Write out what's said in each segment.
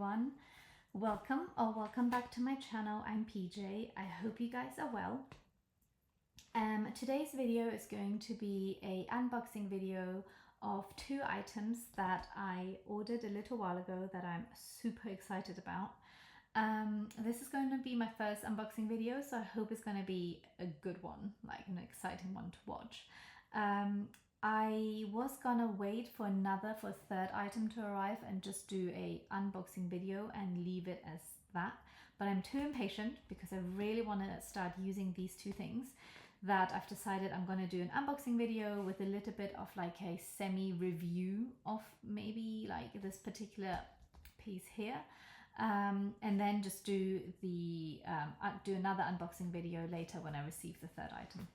everyone. Welcome back to my channel. I'm PJ. I hope you guys are well. Today's video is going to be a unboxing video of two items that I ordered a little while ago that I'm super excited about. This is going to be my first unboxing video, so I hope it's going to be a good one, like an exciting one to watch. I was gonna wait for a third item to arrive and just do a unboxing video and leave it as that, but I'm too impatient because I really want to start using these two things that I've decided I'm gonna do an unboxing video with a little bit of like a semi-review of maybe like this particular piece here, and then just do another unboxing video later when I receive the third item.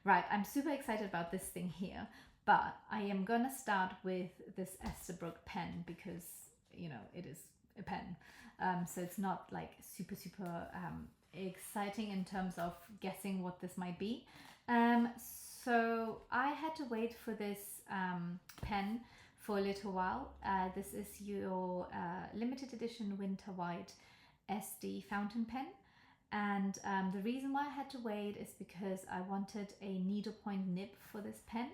Right, I'm super excited about this thing here, but I am gonna start with this Esterbrook pen because, you know, it is a pen. So it's not like super exciting in terms of guessing what this might be. So I had to wait for this pen for a little while. This is your limited edition winter white Estie fountain pen. And the reason why I had to wait is because I wanted a needlepoint nib for this pen.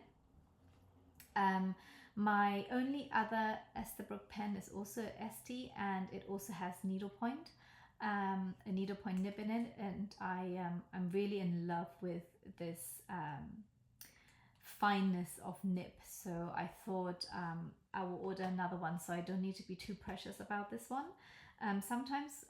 My only other Esterbrook pen is also Estie, and it also has needlepoint, a needlepoint nib in it, and I'm really in love with this fineness of nib. So I thought I will order another one so I don't need to be too precious about this one. Sometimes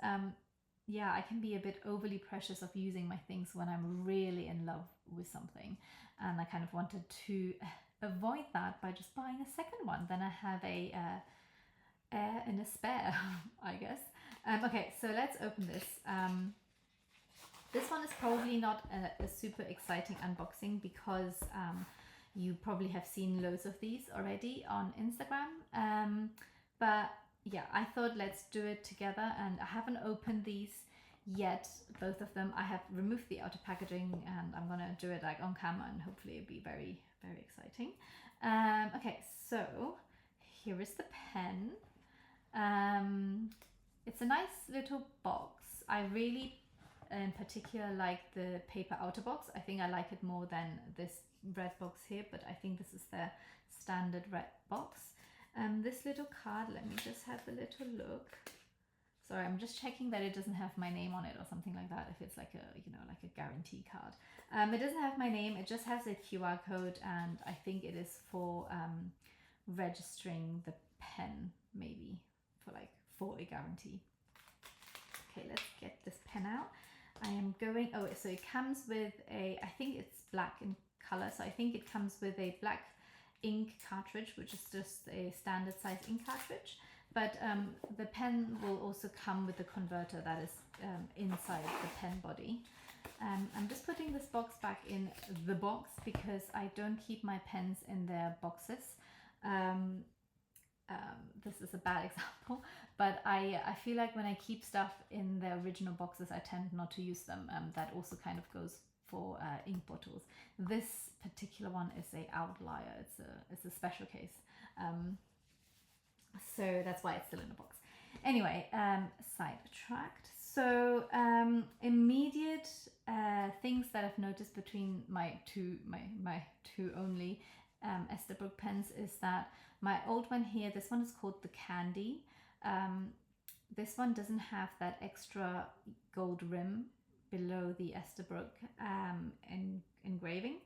yeah, I can be a bit overly precious of using my things when I'm really in love with something, and I kind of wanted to avoid that by just buying a second one. Then I have in a spare, I guess. Okay, so let's open this. This one is probably not a super exciting unboxing because you probably have seen loads of these already on Instagram, but yeah, I thought let's do it together, and I haven't opened these yet, both of them. I have removed the outer packaging and I'm gonna do it like on camera, and hopefully it'll be very exciting. Okay, so here is the pen. It's a nice little box. I really in particular like the paper outer box. I think I like it more than this red box here, but I think this is the standard red box. This little card, let me just have a little look. Sorry, I'm just checking that it doesn't have my name on it or something like that, if it's like a, you know, like a guarantee card. It doesn't have my name, it just has a QR code, and I think it is for registering the pen, maybe, for a guarantee. Okay, let's get this pen out. I am going, oh, so it comes with a, I think it's black in color, so I think it comes with a black ink cartridge, which is just a standard size ink cartridge, but the pen will also come with the converter that is inside the pen body. I'm just putting this box back in the box because I don't keep my pens in their boxes. This is a bad example, but I feel like when I keep stuff in their original boxes, I tend not to use them. That also kind of goes for ink bottles. This particular one is a outlier. It's a special case, so that's why it's still in the box. Anyway, sidetracked. So immediate things that I've noticed between my two only Esterbrook pens is that my old one here, this one is called the Candy. This one doesn't have that extra gold rim below the Esterbrook engraving.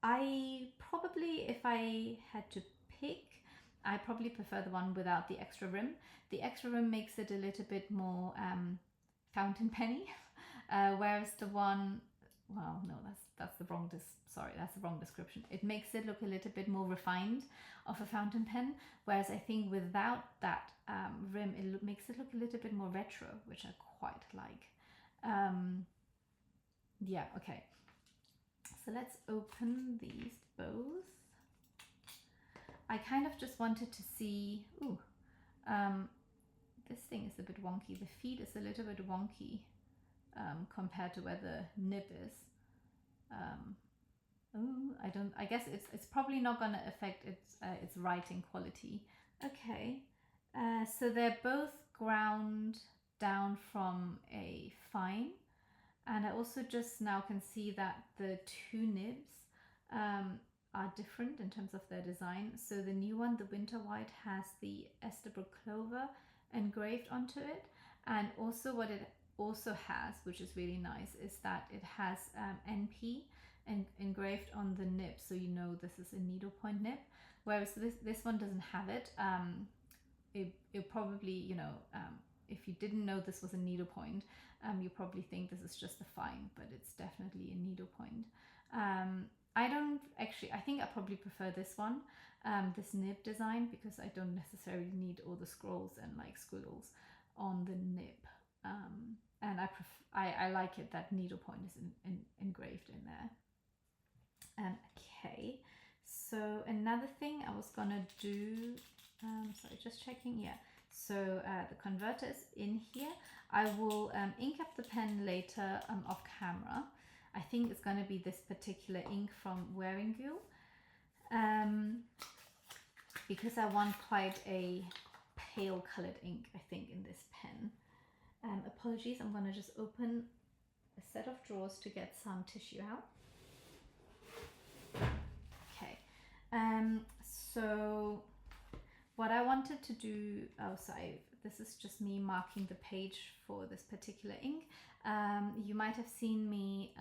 I probably, if I had to pick, I probably prefer the one without the extra rim. The extra rim makes it a little bit more fountain penny, whereas the one, well, no, that's the wrong description. It makes it look a little bit more refined of a fountain pen, whereas I think without that rim, it makes it look a little bit more retro, which I quite like. Yeah, okay, so let's open these both. I kind of just wanted to see, this thing is a bit wonky. The feed is a little bit wonky compared to where the nib is. I guess it's probably not going to affect its writing quality Okay, so they're both ground down from a fine, and I also just now can see that the two nibs are different in terms of their design. So the new one, the winter white, has the Esterbrook clover engraved onto it, and also what it also has, which is really nice, is that it has NP engraved on the nib, so you know this is a needlepoint nib, whereas this one doesn't have it. It probably, you know, if you didn't know this was a needlepoint, you probably think this is just a fine, but it's definitely a needlepoint. I don't actually, I think I probably prefer this one, this nib design, because I don't necessarily need all the scrolls and like squiggles on the nib. And I like it that needlepoint is engraved in there. Okay, so another thing I was gonna do, sorry, just checking, yeah. So the converter is in here. I will ink up the pen later off camera. I think it's going to be this particular ink from Wearing Goo, because I want quite a pale colored ink, I think, in this pen. Apologies, I'm going to just open a set of drawers to get some tissue out. Okay, so what I wanted to do, oh sorry, this is just me marking the page for this particular ink. You might have seen me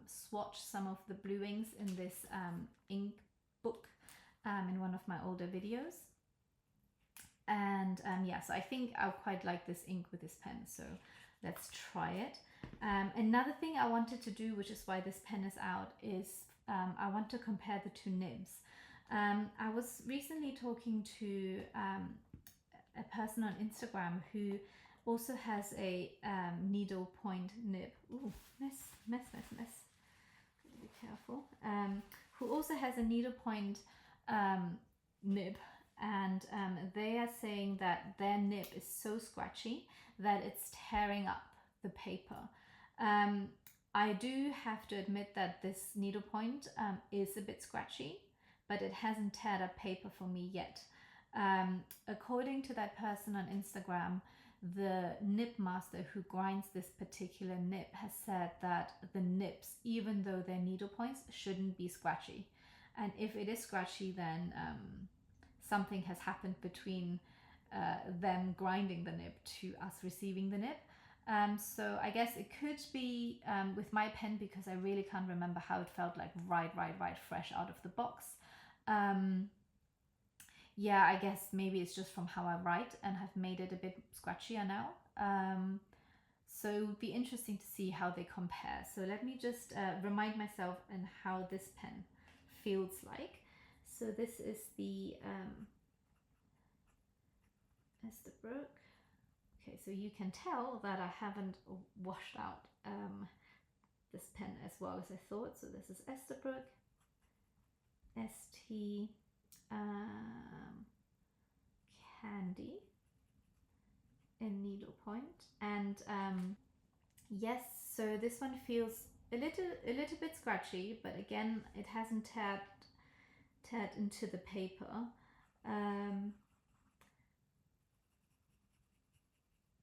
swatch some of the blue inks in this ink book in one of my older videos. And yeah, so I think I'll quite like this ink with this pen, so let's try it. Another thing I wanted to do, which is why this pen is out, is I want to compare the two nibs. I was recently talking to a person on Instagram who also has a needlepoint nib. Ooh, mess. Be careful. Who also has a needlepoint nib, and they are saying that their nib is so scratchy that it's tearing up the paper. I do have to admit that this needlepoint is a bit scratchy, but it hasn't teared up paper for me yet. According to that person on Instagram, the nib master who grinds this particular nib has said that the nibs, even though they're needle points, shouldn't be scratchy. And if it is scratchy, then something has happened between them grinding the nib to us receiving the nib. So I guess it could be with my pen, because I really can't remember how it felt like right fresh out of the box. Yeah, I guess maybe it's just from how I write and have made it a bit scratchier now. So it would be interesting to see how they compare. So let me just remind myself and how this pen feels like. So this is the Esterbrook. Okay, so you can tell that I haven't washed out this pen as well as I thought. So this is Esterbrook, Estie, Candy in needlepoint, and yes, so this one feels a little bit scratchy, but again, it hasn't teared into the paper.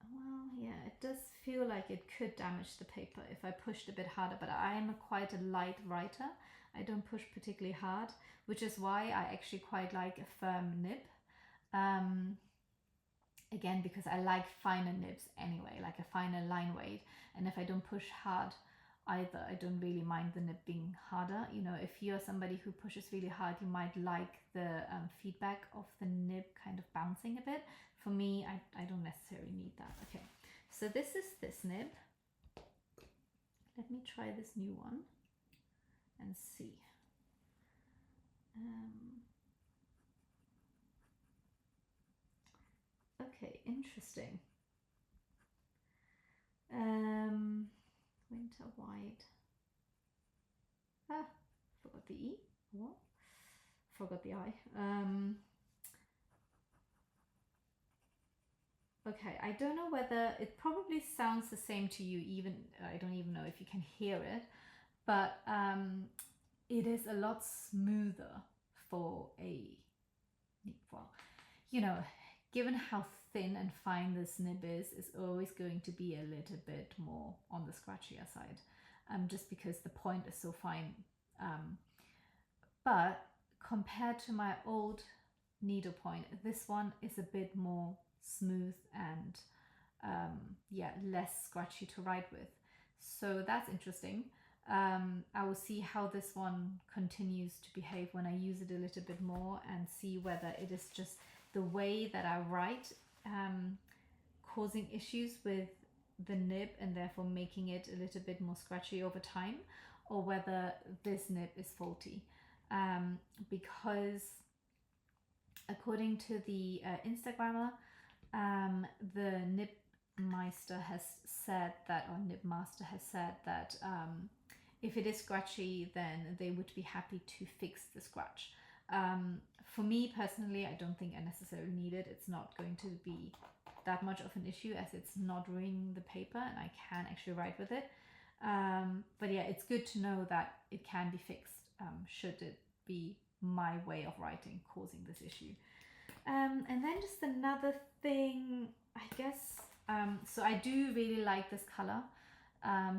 Well, yeah, it does feel like it could damage the paper if I pushed a bit harder, but I am quite a light writer. I don't push particularly hard, which is why I actually quite like a firm nib. Again, because I like finer nibs anyway, like a finer line weight. And if I don't push hard either, I don't really mind the nib being harder. You know, if you're somebody who pushes really hard, you might like the feedback of the nib kind of bouncing a bit. For me, I don't necessarily need that. Okay, so this is this nib. Let me try this new one and see. Okay, interesting. Winter white. Forgot the E. What? Forgot the I. Okay, I don't know whether it probably sounds the same to you. Even I don't even know if you can hear it, but it is a lot smoother for a, well, you know, given how thin and fine this nib is always going to be a little bit more on the scratchier side, just because the point is so fine. But compared to my old needlepoint, this one is a bit more smooth and yeah, less scratchy to write with. So that's interesting. I will see how this one continues to behave when I use it a little bit more, and see whether it is just the way that I write causing issues with the nib and therefore making it a little bit more scratchy over time, or whether this nib is faulty. Because according to the Instagrammer, the nib Meister has said that, or nib master has said that if it is scratchy, then they would be happy to fix the scratch. For me personally, I don't think I necessarily need it. It's not going to be that much of an issue, as it's not ruining the paper and I can actually write with it. But yeah, it's good to know that it can be fixed should it be my way of writing causing this issue. And then just another thing, I guess, so I do really like this color,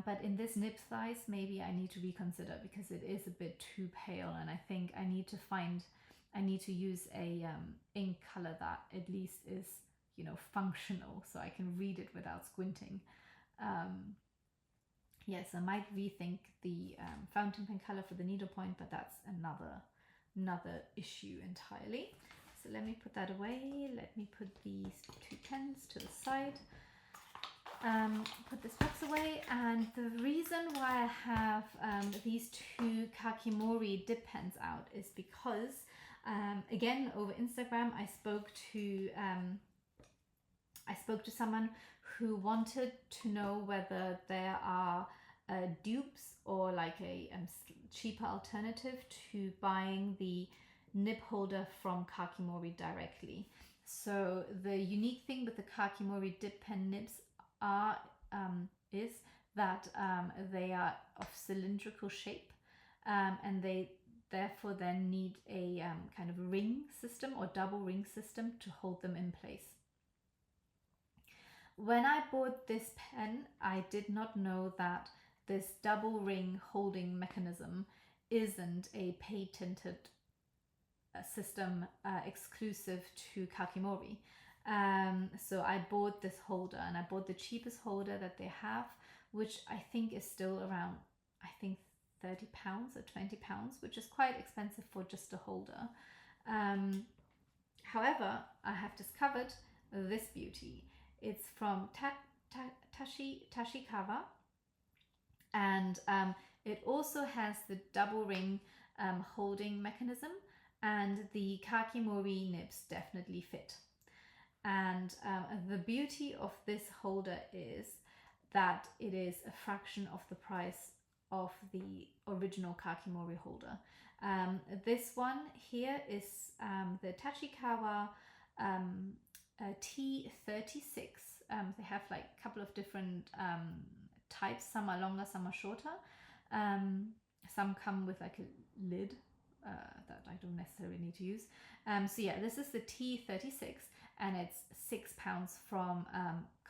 but in this nib size, maybe I need to reconsider, because it is a bit too pale, and I think I need to use a ink color that at least is, you know, functional, so I can read it without squinting. Yes, I might rethink the fountain pen color for the needlepoint, but that's another issue entirely. So let me put that away. Let me put these two pens to the side. Put this box away, and the reason why I have these two Kakimori dip pens out is because again, over Instagram, I spoke to someone who wanted to know whether there are dupes or like a cheaper alternative to buying the nib holder from Kakimori directly. So the unique thing with the Kakimori dip pen nibs is that they are of cylindrical shape, and they therefore then need a kind of ring system or double ring system to hold them in place. When I bought this pen, I did not know that this double ring holding mechanism isn't a patented system exclusive to Kakimori. So I bought this holder, and I bought the cheapest holder that they have, which I think is still around, I think, £30 or £20, which is quite expensive for just a holder. However, I have discovered this beauty. It's from Tashikawa, and it also has the double ring holding mechanism, and the Kakimori nibs definitely fit. And the beauty of this holder is that it is a fraction of the price of the original Kakimori holder. This one here is the Tachikawa T36. They have like a couple of different types. Some are longer, some are shorter. Some come with like a lid that I don't necessarily need to use. So yeah, this is the T36, and it's £6 from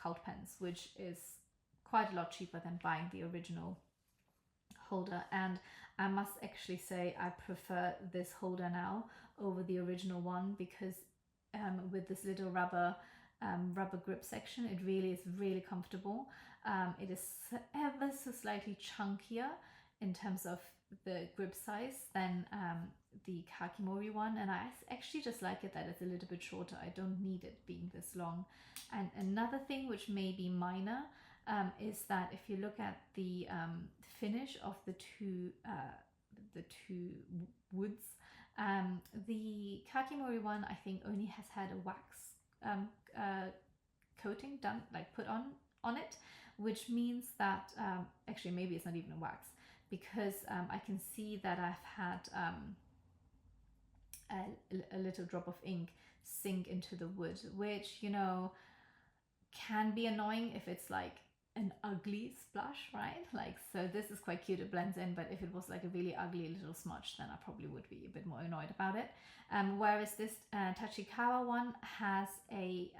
Cult Pens, which is quite a lot cheaper than buying the original holder. And I must actually say I prefer this holder now over the original one, because with this little rubber grip section, it really is really comfortable. It is ever so slightly chunkier in terms of the grip size than the Kakimori one, and I actually just like it that it's a little bit shorter. I don't need it being this long. And another thing which may be minor is that if you look at the finish of the two woods, the Kakimori one I think only has had a wax coating done, like put on it, which means that actually maybe it's not even a wax, because I can see that I've had a little drop of ink sink into the wood, which, you know, can be annoying if it's like an ugly splash, right? Like, so this is quite cute, it blends in, but if it was like a really ugly little smudge, then I probably would be a bit more annoyed about it. Whereas this Tachikawa one has a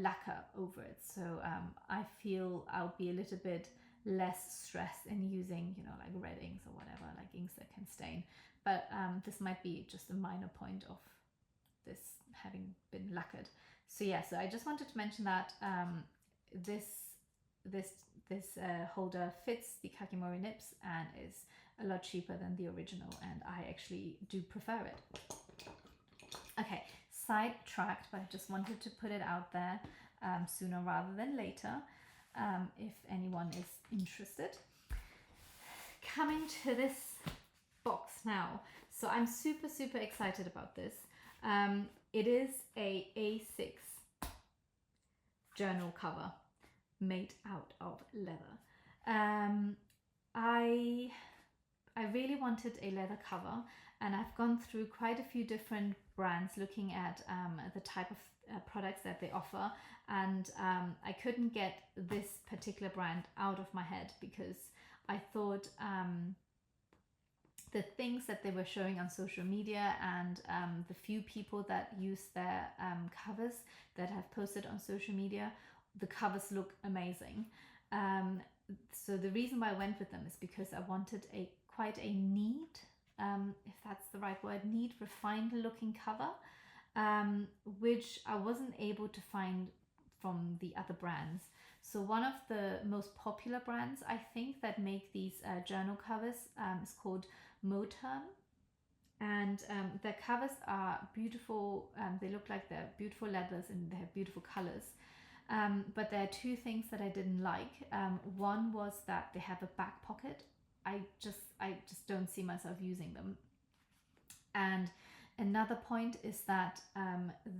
lacquer over it, so I feel I'll be a little bit less stressed in using, you know, like red inks or whatever, like inks that can stain. But this might be just a minor point of this having been lacquered. So yeah, so I just wanted to mention that this holder fits the Kakimori nips and is a lot cheaper than the original, and I actually do prefer it. Okay, sidetracked, but I just wanted to put it out there sooner rather than later, if anyone is interested. Coming to this box now, so I'm super excited about this. It is a A6 journal cover made out of leather. I really wanted a leather cover, and I've gone through quite a few different brands looking at the type of products that they offer, and I couldn't get this particular brand out of my head because I thought the things that they were showing on social media and the few people that use their covers that have posted on social media, the covers look amazing. So the reason why I went with them is because I wanted quite a neat, if that's the right word, neat, refined looking cover, which I wasn't able to find from the other brands. So one of the most popular brands, I think, that make these journal covers is called Moturn, and their covers are beautiful. They look like they're beautiful leathers and they have beautiful colors. But there are two things that I didn't like. One was that they have a back pocket. I just don't see myself using them. And another point is that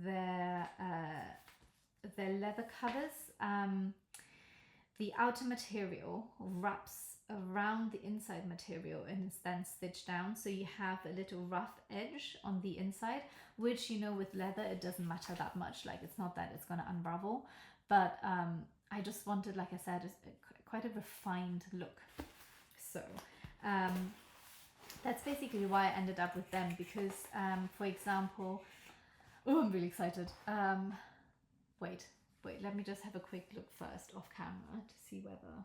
their leather covers, the outer material wraps around the inside material and is then stitched down, so you have a little rough edge on the inside, which, you know, with leather it doesn't matter that much. Like, it's not that it's going to unravel, but I just wanted, like I said, quite a refined look. So that's basically why I ended up with them, because for example, oh, I'm really excited. Wait, let me just have a quick look first off camera to see whether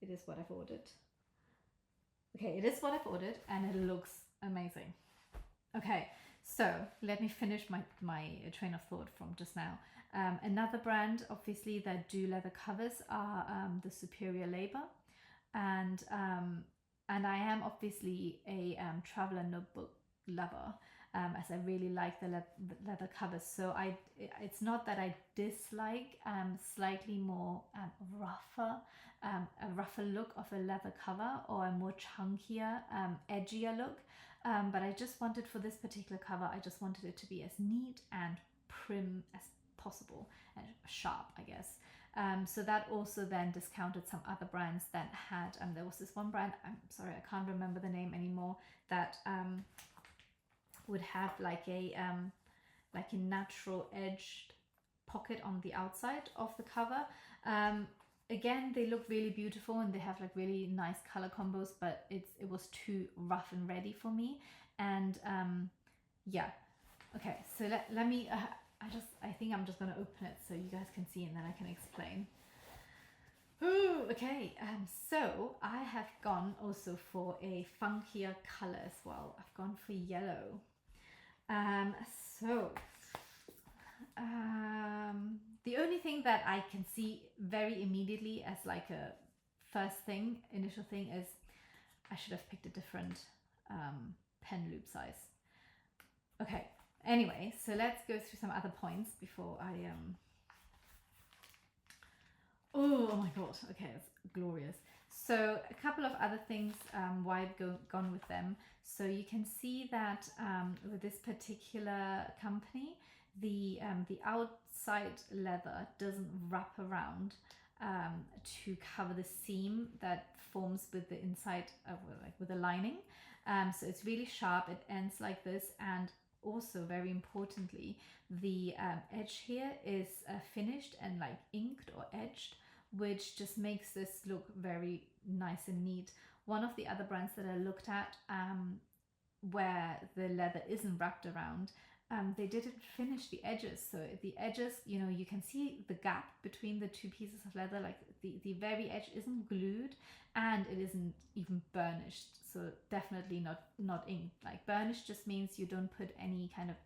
it is what I've ordered. Okay, it is what I've ordered and it looks amazing. Okay, so let me finish my train of thought from just now. Another brand, obviously, that do leather covers are the Superior Labor, and I am obviously a traveler notebook lover, as I really like the leather covers. So it's not that I dislike slightly more a rougher look of a leather cover, or a more chunkier, edgier look. But I just wanted, for this particular cover, I just wanted it to be as neat and prim as possible, and sharp, I guess. So that also then discounted some other brands that had, there was this one brand, I'm sorry, I can't remember the name anymore, that would have like a natural edged pocket on the outside of the cover. Again, they look really beautiful and they have like really nice color combos, but it was too rough and ready for me. And yeah, okay, so let me I think I'm just gonna open it so you guys can see and then I can explain. Ooh, okay, so I have gone also for a funkier color as well. I've gone for yellow. The only thing that I can see very immediately as like a initial thing is I should have picked a different pen loop size. Okay, anyway, so let's go through some other points before I oh my god, okay, it's glorious. So a couple of other things why I've gone with them. So you can see that with this particular company, the outside leather doesn't wrap around to cover the seam that forms with the inside, like with the lining. So it's really sharp, it ends like this, and also very importantly, the edge here is finished and like inked or edged, which just makes this look very nice and neat. One of the other brands that I looked at where the leather isn't wrapped around, they didn't finish the edges. So the edges, you know, you can see the gap between the two pieces of leather, like the very edge isn't glued and it isn't even burnished. So definitely not inked. Like burnished just means you don't put any kind of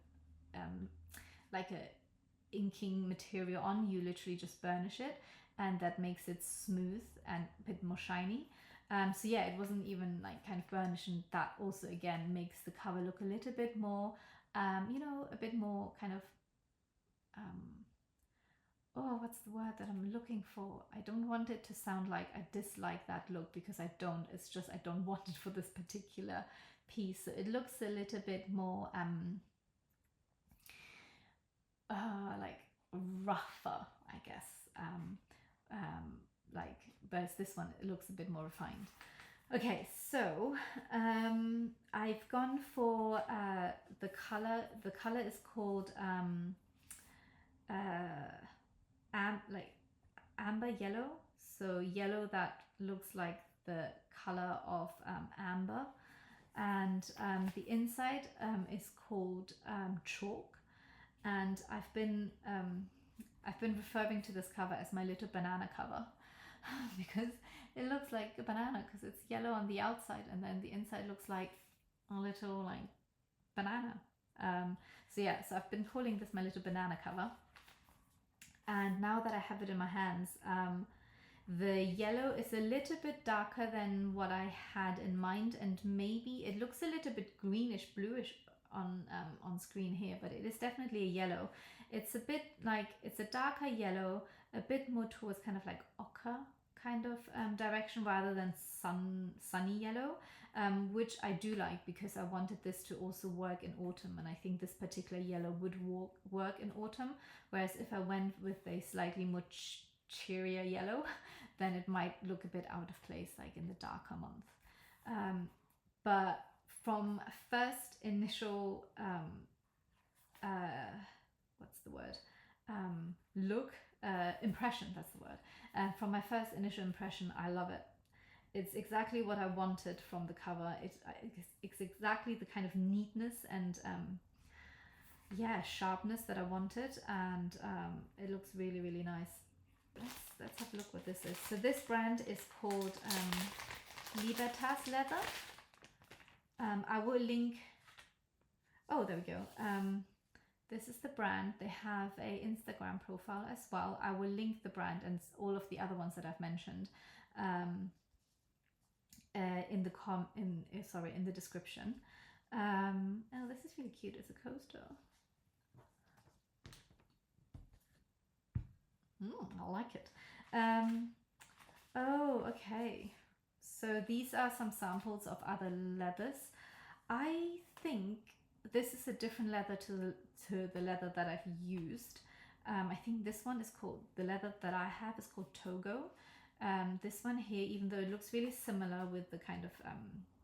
like a inking material on, you literally just burnish it, and that makes it smooth and a bit more shiny. So yeah, it wasn't even like kind of burnished, and that also again makes the cover look a little bit more you know, a bit more kind of oh, what's the word that I'm looking for? I don't want it to sound like I dislike that look, because I don't. It's just I don't want it for this particular piece. So it looks a little bit more like rougher, I guess. Like, whereas this one, it looks a bit more refined. Okay, so I've gone for the color. The color is called like amber yellow. So yellow that looks like the color of amber, and the inside is called chalk. And I've been referring to this cover as my little banana cover because it looks like a banana, because it's yellow on the outside and then the inside looks like a little like banana. So yeah, so I've been calling this my little banana cover. And now that I have it in my hands, the yellow is a little bit darker than what I had in mind, and maybe it looks a little bit greenish bluish on screen here, but it is definitely a yellow. It's a bit like, it's a darker yellow, a bit more towards kind of like ochre kind of direction rather than sunny yellow, which I do like because I wanted this to also work in autumn, and I think this particular yellow would work in autumn, whereas if I went with a slightly more cheerier yellow, then it might look a bit out of place like in the darker month. But from first initial what's the word, look, impression, that's the word. From my first initial impression, I love it. It's exactly what I wanted from the cover. It's exactly the kind of neatness and yeah, sharpness that I wanted, and it looks really, really nice. Let's have a look what this is. So this brand is called Libertas Leather. I will link, oh, there we go. This is the brand. They have a Instagram profile as well. I will link the brand and all of the other ones that I've mentioned in the description. Oh, this is really cute. It's a coaster. I like it. Oh, okay. So these are some samples of other leathers. I think this is a different leather to the leather that I've used. I think this one is called, the leather that I have is called Togo. This one here, even though it looks really similar with the kind of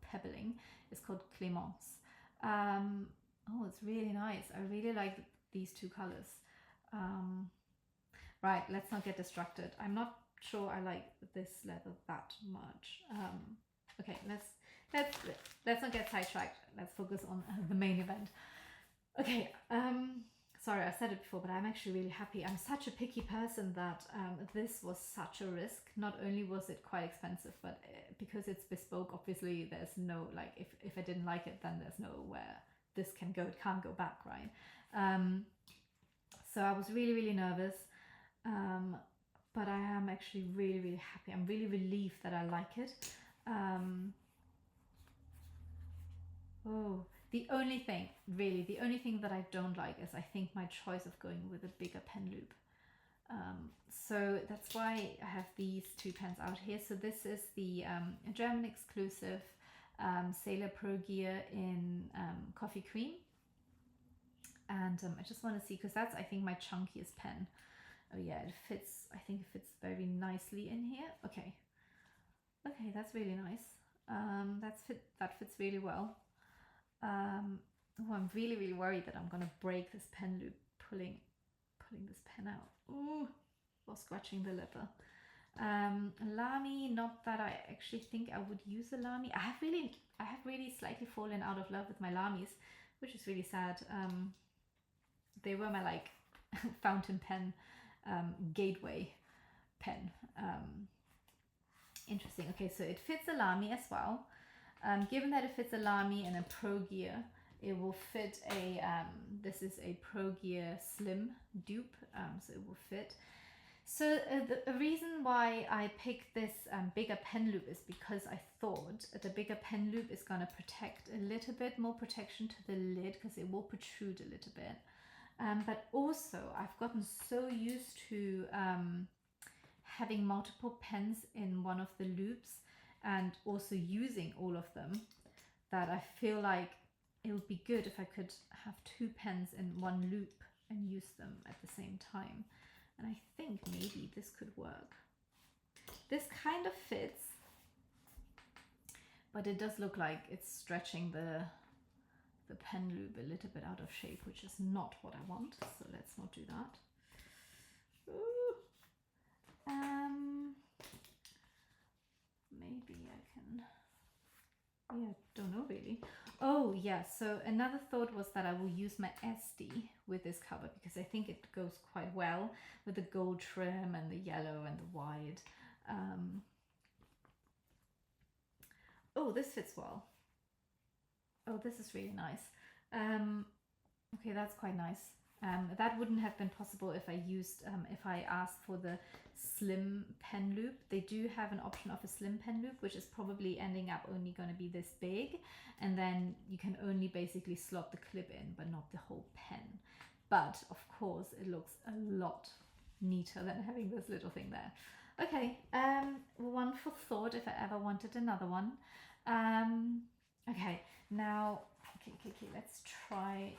pebbling, is called Clémence. Oh, it's really nice. I really like these two colors. Right, let's not get distracted. I'm not sure I like this leather that much. Okay, let's not get sidetracked. Let's focus on the main event. Okay, sorry, I said it before, but I'm actually really happy. I'm such a picky person that this was such a risk. Not only was it quite expensive, but because it's bespoke, obviously there's no, like, if I didn't like it, then there's nowhere this can go. It can't go back, right? So I was really, really nervous. But I am actually really, really happy. I'm really relieved that I like it. Oh, the only thing that I don't like is I think my choice of going with a bigger pen loop. So that's why I have these two pens out here. So this is the German exclusive Sailor Pro Gear in Coffee Cream. And I just want to see, because that's, I think, my chunkiest pen. Oh yeah, it fits, I think it fits very nicely in here. Okay, that's really nice. That fits really well. Oh, I'm really, really worried that I'm gonna break this pen loop pulling this pen out. Ooh, or scratching the leather. Lamy, not that I actually think I would use a Lamy. I have really slightly fallen out of love with my Lamies, which is really sad. They were my like fountain pen, gateway pen. Interesting. Okay, so it fits a Lamy as well. Given that it fits a Lamy and a Pro Gear, it will fit a, this is a Pro Gear Slim dupe, so it will fit. So the reason why I picked this bigger pen loop is because I thought the bigger pen loop is going to protect a little bit more protection to the lid, because it will protrude a little bit. But also I've gotten so used to having multiple pens in one of the loops and also using all of them, that I feel like it would be good if I could have two pens in one loop and use them at the same time. And I think maybe this could work. This kind of fits, but it does look like it's stretching the pen loop a little bit out of shape, which is not what I want. So let's not do that. Ooh. Maybe I can, yeah, don't know really. Oh yeah, so another thought was that I will use my Estie with this cover, because I think it goes quite well with the gold trim and the yellow and the white. Oh, this fits well. Oh, this is really nice. Okay, that's quite nice. That wouldn't have been possible if I used, if I asked for the slim pen loop. They do have an option of a slim pen loop, which is probably ending up only going to be this big, and then you can only basically slot the clip in, but not the whole pen. But of course it looks a lot neater than having this little thing there. Okay, one for thought if I ever wanted another one. Okay, now okay, let's try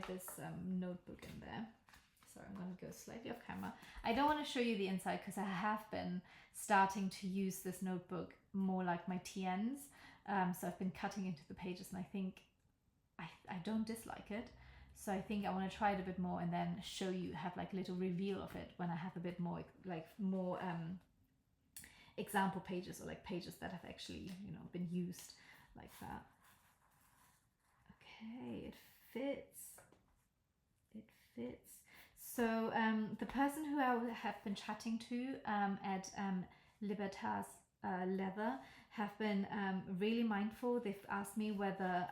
this notebook in there. So I'm going to go slightly off camera. I don't want to show you the inside because I have been starting to use this notebook more like my TNs. So I've been cutting into the pages, and I think I don't dislike it. So I think I want to try it a bit more and then show you, have like a little reveal of it when I have a bit more, like more example pages, or like pages that have actually, you know, been used like that. Okay, it fits. It fits. So the person who I have been chatting to at Libertas Leather have been really mindful. They've asked me whether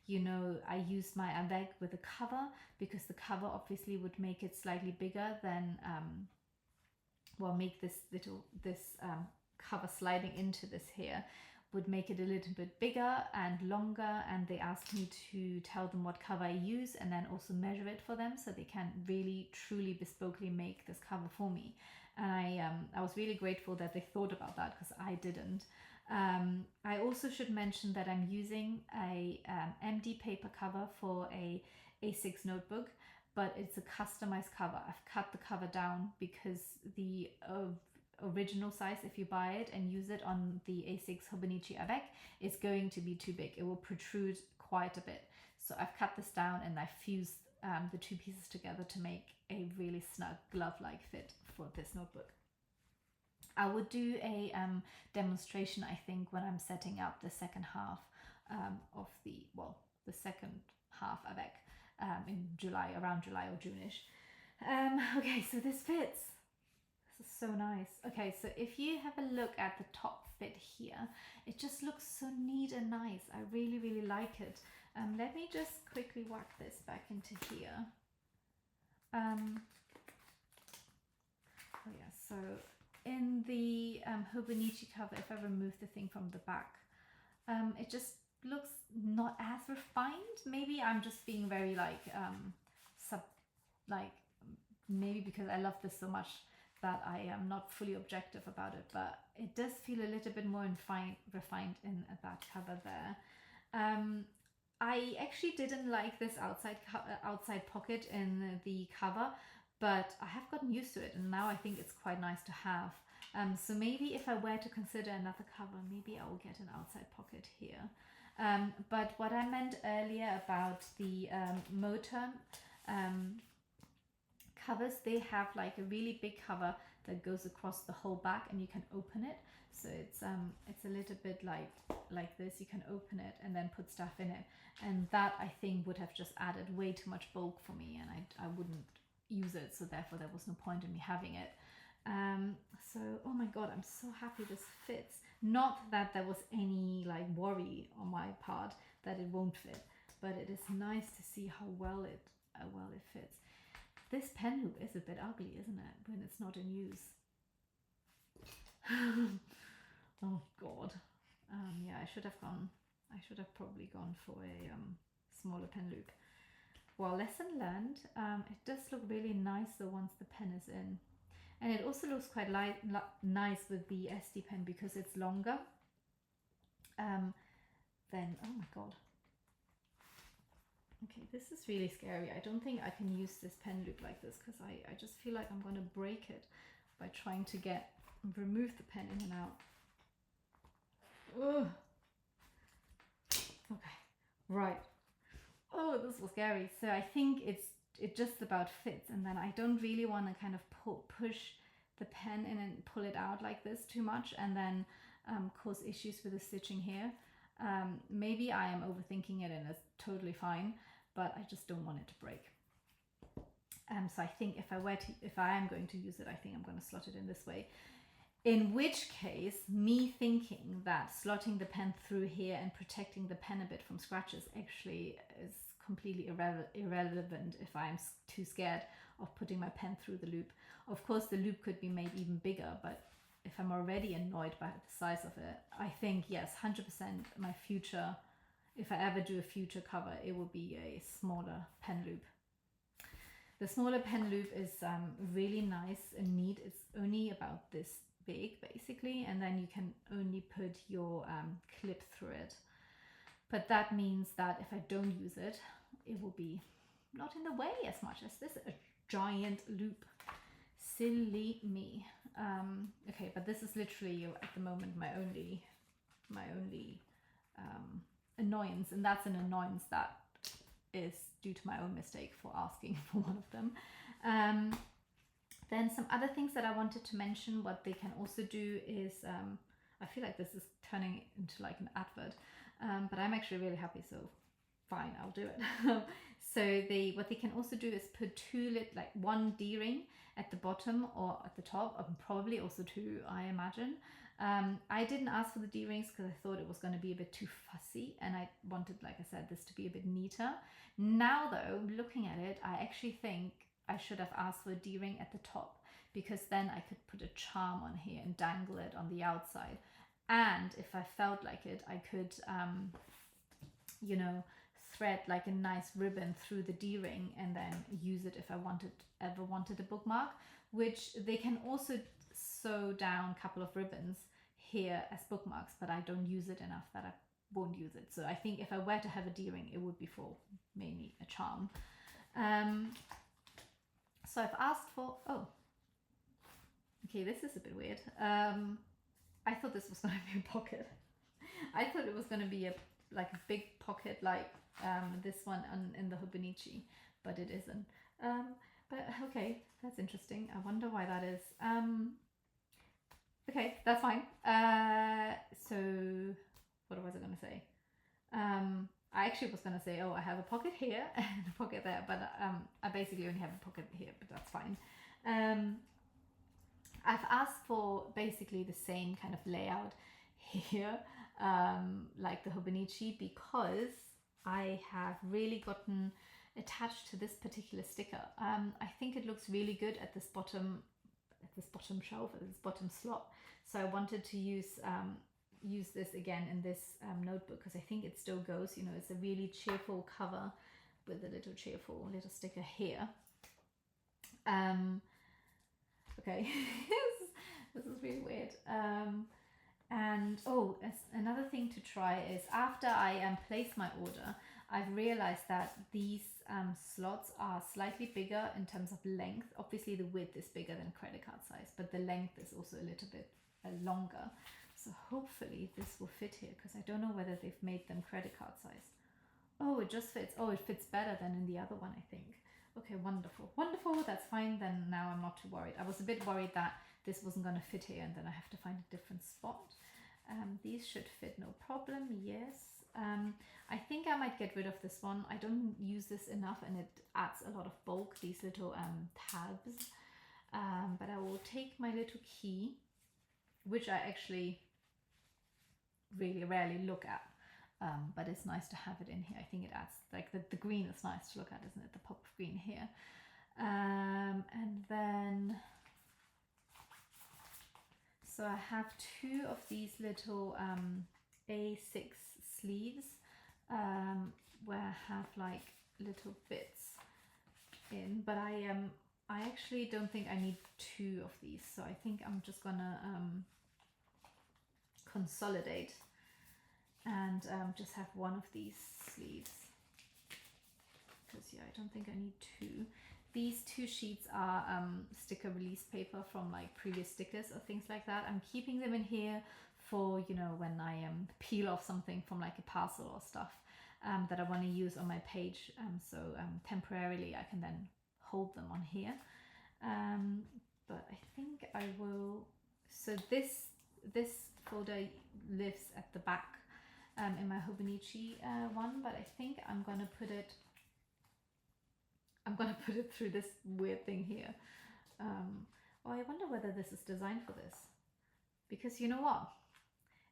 you know, I used my Avec with a cover, because the cover obviously would make it slightly bigger than well, make this cover sliding into this here would make it a little bit bigger and longer, and they asked me to tell them what cover I use and then also measure it for them so they can really truly bespokely make this cover for me. And I was really grateful that they thought about that, because I didn't. I also should mention that I'm using a MD paper cover for a A6 notebook, but it's a customized cover. I've cut the cover down because the original size, if you buy it and use it on the A6 Hobonichi Avec, is going to be too big. It will protrude quite a bit. So I've cut this down and I've fused the two pieces together to make a really snug glove-like fit for this notebook. I would do a demonstration, I think, when I'm setting up the second half of the second half Avec in July, around July or June-ish. Okay, so this fits. This is so nice. Okay, so if you have a look at the top fit here, it just looks so neat and nice. I really, really like it. Let me just quickly whack this back into here. Oh yeah, so in the Hobonichi cover, if I remove the thing from the back, it just looks not as refined. Maybe I'm just being very like maybe because I love this so much that I am not fully objective about it, but it does feel a little bit more refined in that cover there. I actually didn't like this outside pocket in the cover, but I have gotten used to it, and now I think it's quite nice to have. So maybe if I were to consider another cover, maybe I will get an outside pocket here. But what I meant earlier about the motor covers, they have like a really big cover that goes across the whole back, and you can open it. So it's a little bit like this. You can open it and then put stuff in it, and that I think would have just added way too much bulk for me, and I wouldn't use it. So therefore, there was no point in me having it. So oh my god, I'm so happy this fits. Not that there was any like worry on my part that it won't fit, but it is nice to see how well it fits. This pen loop is a bit ugly, isn't it, when it's not in use? Oh god. Yeah, I should have probably gone for a smaller pen loop. Well, lesson learned. It does look really nice though once the pen is in. And it also looks quite nice with the Estie pen because it's longer. Then, oh my god. Okay, this is really scary. I don't think I can use this pen loop like this because I just feel like I'm going to break it by trying to remove the pen in and out. Ugh. Okay, right. Oh, this was scary. So I think it just about fits, and then I don't really want to kind of push the pen in and pull it out like this too much and then cause issues with the stitching here. Maybe I am overthinking it and it's totally fine, but I just don't want it to break. So I think if I am going to use it, I think I'm going to slot it in this way. In which case, me thinking that slotting the pen through here and protecting the pen a bit from scratches actually is completely irrelevant if I'm too scared of putting my pen through the loop. Of course, the loop could be made even bigger, but if I'm already annoyed by the size of it, I think, yes, 100% my future, if I ever do a future cover, it will be a smaller pen loop. The smaller pen loop is really nice and neat. It's only about this big, basically, and then you can only put your clip through it. But that means that if I don't use it, it will be not in the way as much as this giant loop. Silly me. Okay, but this is literally at the moment my only annoyance, and that's an annoyance that is due to my own mistake for asking for one of them. Then some other things that I wanted to mention, what they can also do is, I feel like this is turning into like an advert, but I'm actually really happy, so fine, I'll do it. So what they can also do is put one D-ring at the bottom or at the top, and probably also two, I imagine. I didn't ask for the D-rings because I thought it was going to be a bit too fussy, and I wanted, like I said, this to be a bit neater. Now though, looking at it, I actually think I should have asked for a D-ring at the top, because then I could put a charm on here and dangle it on the outside. And if I felt like it, I could, thread like a nice ribbon through the D-ring and then use it if I ever wanted a bookmark, which they can also sew down a couple of ribbons here as bookmarks, but I don't use it enough that I won't use it. So I think if I were to have a D-ring, it would be for mainly a charm. So I've asked for, okay, this is a bit weird. I thought this was going to be a pocket. I thought it was going to be a big pocket like this one in the Hobonichi, but it isn't. But okay, that's interesting. I wonder why that is. Okay, that's fine. So what was I going to say? I actually was going to say, I have a pocket here and a pocket there, but I basically only have a pocket here, but that's fine. I've asked for basically the same kind of layout here, like the Hobonichi, because I have really gotten attached to this particular sticker. I think it looks really good at this bottom shelf, at this bottom slot. So I wanted to use this again in this notebook, because I think it still goes. It's a really cheerful cover with a little cheerful little sticker here. Okay, this is really weird. And another thing to try is, after I place my order, I've realized that these slots are slightly bigger in terms of length. Obviously the width is bigger than credit card size, but the length is also a little bit longer. So hopefully this will fit here, because I don't know whether they've made them credit card sized. Oh, it just fits. Oh, it fits better than in the other one, I think. Okay, wonderful. Wonderful, that's fine. Then now I'm not too worried. I was a bit worried that this wasn't going to fit here and then I have to find a different spot. These should fit no problem, yes. I think I might get rid of this one. I don't use this enough and it adds a lot of bulk, these little tabs. But I will take my little key, which I actually really rarely look at. But it's nice to have it in here. I think it adds, like the green is nice to look at, isn't it? The pop of green here. And then, so I have two of these little A6 sleeves where I have like little bits in, but I actually don't think I need two of these. So I think I'm just gonna consolidate and just have one of these sleeves, because yeah, I don't think I need two. These two sheets are sticker release paper from like previous stickers or things like that. I'm keeping them in here for, you know, when I peel off something from like a parcel or stuff that I want to use on my page. So temporarily I can then hold them on here. But I think I will, so this folder lives at the back in my Hobonichi one, but I think I'm gonna put it through this weird thing here. Oh, I wonder whether this is designed for this, because you know what,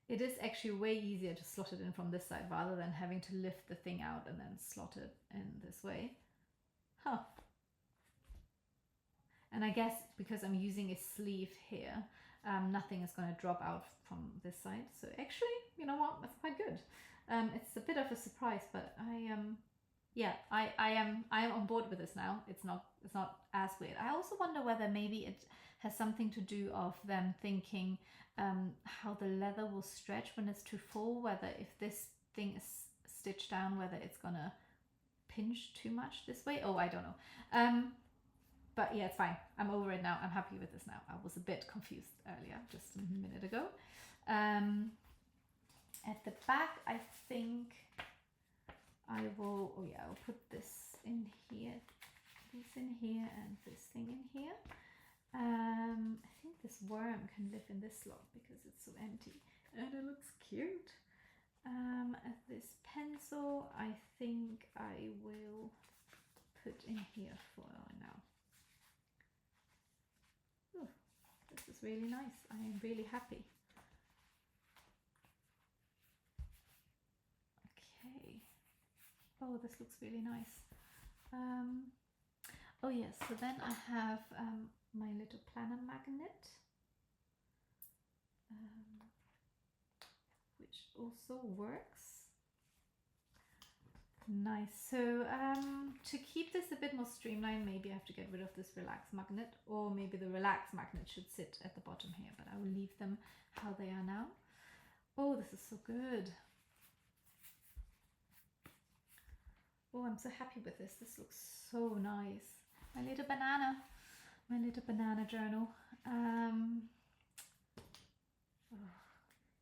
it is actually way easier to slot it in from this side rather than having to lift the thing out and then slot it in this way. Huh. And I guess because I'm using a sleeve here, nothing is going to drop out from this side. So actually, you know what, that's quite good. It's a bit of a surprise, but I am on board with this now. It's not as weird. I also wonder whether maybe it has something to do of them thinking how the leather will stretch when it's too full, whether if this thing is stitched down, whether it's gonna pinch too much this way. Oh, I don't know. But yeah, it's fine. I'm over it now. I'm happy with this now. I was a bit confused earlier, just a minute ago. At the back, I think I will, oh yeah, I'll put this in here, and this thing in here. I think this worm can live in this slot because it's so empty and it looks cute. This pencil, I think I will put in here for now. Oh, this is really nice. I am really happy. Okay. Oh, this looks really nice. Oh yes, so then I have my little planner magnet, which also works. Nice. So to keep this a bit more streamlined, maybe I have to get rid of this relax magnet, or maybe the relax magnet should sit at the bottom here, but I will leave them how they are now. Oh, this is so good. Oh, I'm so happy with this. This looks so nice. My little banana journal.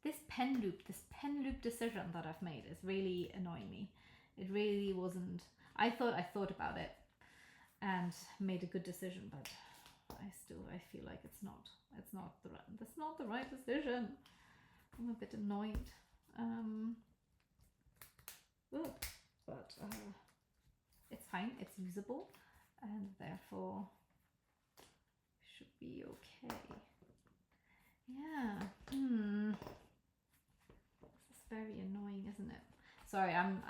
This pen loop decision that I've made is really annoying me. It really wasn't. I thought about it and made a good decision, but I feel like it's not the right decision. I'm a bit annoyed. But it's fine. It's usable, and therefore should be okay. Yeah. This is very annoying, isn't it? Sorry, I'm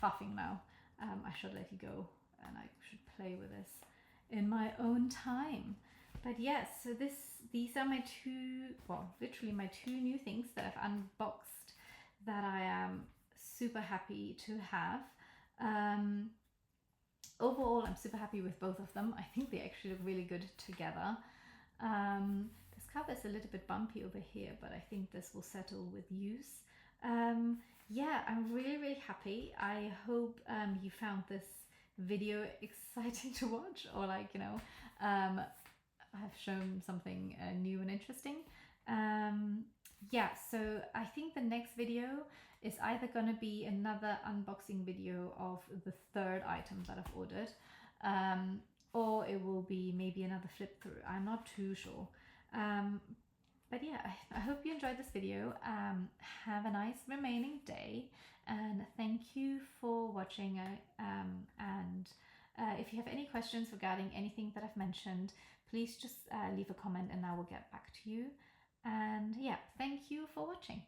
fuffing now. I should let you go and I should play with this in my own time. But yes, so these are my literally my two new things that I've unboxed that I am super happy to have. Overall, I'm super happy with both of them. I think they actually look really good together. This cover is a little bit bumpy over here, but I think this will settle with use. Yeah, I'm really happy. I hope you found this video exciting to watch, or like, you know, I've shown something new and interesting. yeah, so I think the next video is either going to be another unboxing video of the third item that I've ordered, or it will be maybe another flip through. I'm not too sure. But yeah, I hope you enjoyed this video. Have a nice remaining day, and thank you for watching. If you have any questions regarding anything that I've mentioned, please just leave a comment and I will get back to you. And yeah, thank you for watching.